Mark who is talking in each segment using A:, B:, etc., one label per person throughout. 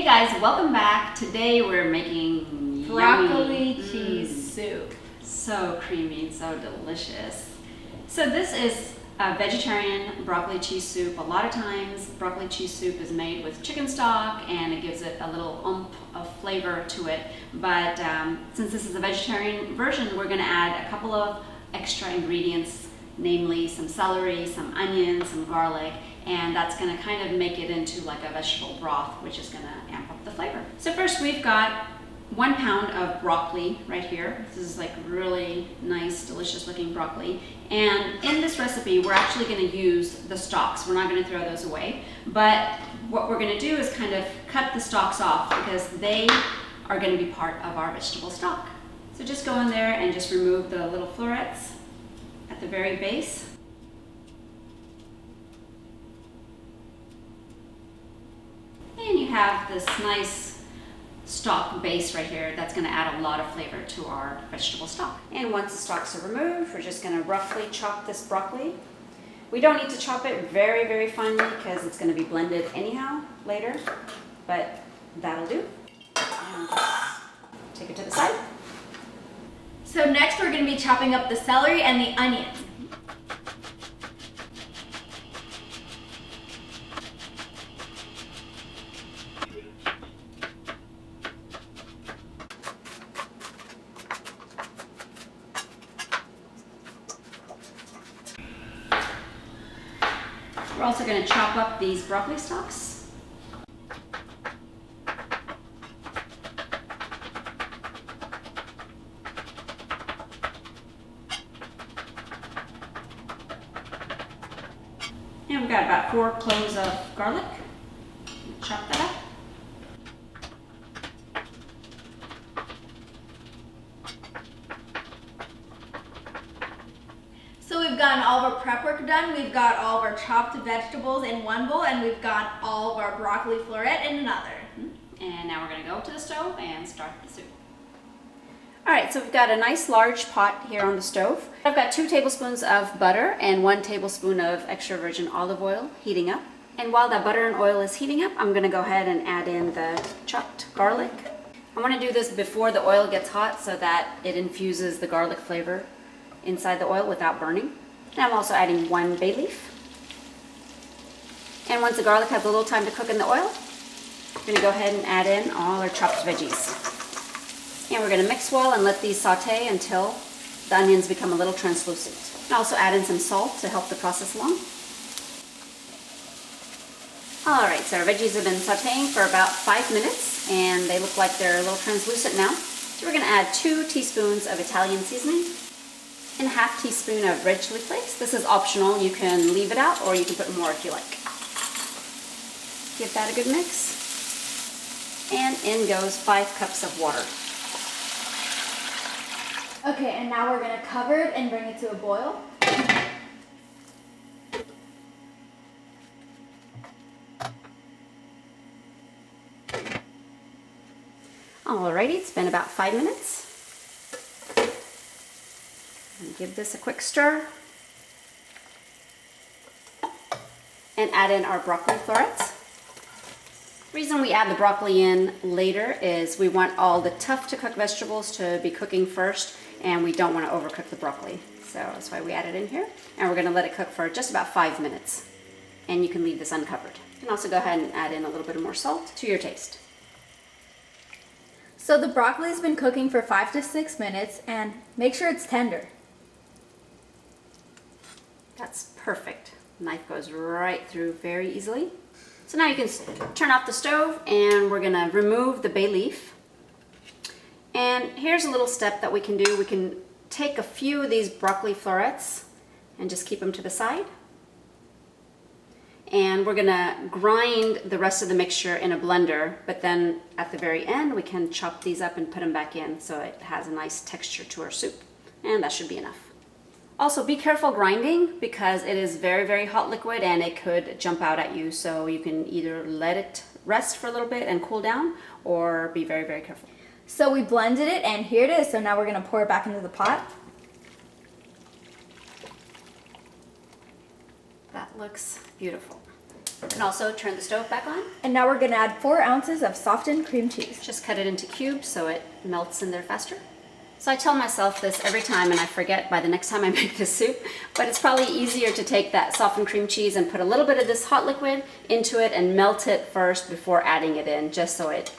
A: Hey guys, welcome back. Today we're making
B: broccoli cheese soup.
A: So creamy, so delicious. So this is a vegetarian broccoli cheese soup. A lot of times broccoli cheese soup is made with chicken stock and it gives it a little oomph of flavor to it. But since this is a vegetarian version, we're going to add a couple of extra ingredients, namely some celery, some onions, some garlic, and that's going to kind of make it into like a vegetable broth, which is going to amp up the flavor. So first we've got 1 pound of broccoli right here. This is like really nice, delicious looking broccoli. And in this recipe, we're actually going to use the stalks. We're not going to throw those away. But what we're going to do is kind of cut the stalks off because they are going to be part of our vegetable stock. So just go in there and just remove the little florets at the very base. And you have this nice stock base right here that's going to add a lot of flavor to our vegetable stock. And once the stalks are removed, we're just going to roughly chop this broccoli. We don't need to chop it very, very finely because it's going to be blended anyhow later, but that'll do. And just take it to the side.
B: So next we're going to be chopping up the celery and the onions.
A: We're also going to chop up these broccoli stalks. And we've got about 4 cloves of garlic. Chop that up.
B: So we've gotten all of our prep work done. We've got all of our chopped vegetables in one bowl, and we've got all of our broccoli floret in another.
A: And now we're going to go to the stove and start the soup. Alright, so we've got a nice large pot here on the stove. I've got 2 tablespoons of butter and 1 tablespoon of extra virgin olive oil heating up. And while that butter and oil is heating up, I'm going to go ahead and add in the chopped garlic. I want to do this before the oil gets hot so that it infuses the garlic flavor inside the oil without burning. And I'm also adding 1 bay leaf. And once the garlic has a little time to cook in the oil, we're going to go ahead and add in all our chopped veggies. And we're going to mix well and let these saute until the onions become a little translucent. And also add in some salt to help the process along. Alright, so our veggies have been sauteing for about 5 minutes and they look like they're a little translucent now. So we're going to add 2 teaspoons of Italian seasoning and a ½ teaspoon of red chili flakes. This is optional. You can leave it out or you can put more if you like. Give that a good mix. And in goes 5 cups of water.
B: Okay, and now we're going to cover it and bring it to a boil.
A: Alrighty, it's been about 5 minutes. And give this a quick stir. And add in our broccoli florets. The reason we add the broccoli in later is we want all the tough to cook vegetables to be cooking first, and we don't want to overcook the broccoli. So that's why we add it in here. And we're going to let it cook for just about 5 minutes. And you can leave this uncovered. You can also go ahead and add in a little bit more salt to your taste.
B: So the broccoli's been cooking for 5 to 6 minutes, and make sure it's tender.
A: That's perfect. The knife goes right through very easily. So now you can turn off the stove and we're going to remove the bay leaf. And here's a little step that we can do. We can take a few of these broccoli florets and just keep them to the side. And we're going to grind the rest of the mixture in a blender, but then at the very end we can chop these up and put them back in so it has a nice texture to our soup. And that should be enough. Also, be careful grinding because it is very, very hot liquid and it could jump out at you. So you can either let it rest for a little bit and cool down or be very, very careful.
B: So we blended it and here it is. So now we're going to pour it back into the pot.
A: That looks beautiful. And also turn the stove back on.
B: And now we're gonna add 4 ounces of softened cream cheese.
A: Just cut it into cubes so it melts in there faster. So I tell myself this every time and I forget by the next time I make this soup, but it's probably easier to take that softened cream cheese and put a little bit of this hot liquid into it and melt it first before adding it in, just so it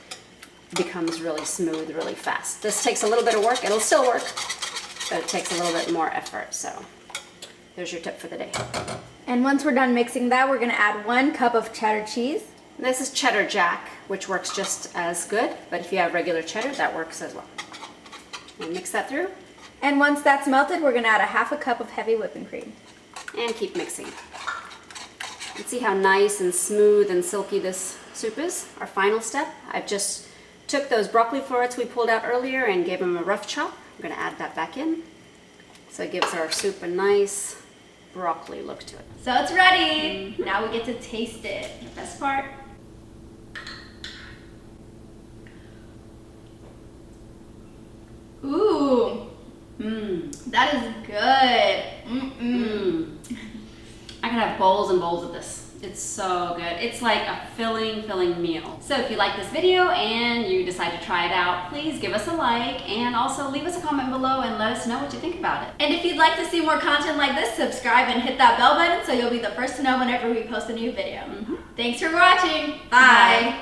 A: becomes really smooth really fast. This takes a little bit of work. It'll still work, but it takes a little bit more effort. So there's your tip for the day.
B: And once we're done mixing that, we're gonna add 1 cup of cheddar cheese.
A: This is cheddar jack, which works just as good, but if you have regular cheddar, that works as well. And mix that through.
B: And once that's melted, we're gonna add a 1/2 cup of heavy whipping cream.
A: And keep mixing. And see how nice and smooth and silky this soup is? Our final step, I've just took those broccoli florets we pulled out earlier and gave them a rough chop. I'm gonna add that back in. So it gives our soup a nice broccoli look to it.
B: So it's ready. Now we get to taste it.
A: The best part.
B: Ooh, that is good.
A: I could have bowls and bowls of this. It's so good. It's like a filling meal. So if you like this video and you decide to try it out, please give us a like and also leave us a comment below and let us know what you think about it.
B: And if you'd like to see more content like this, subscribe and hit that bell button so you'll be the first to know whenever we post a new video. Thanks for watching. Bye.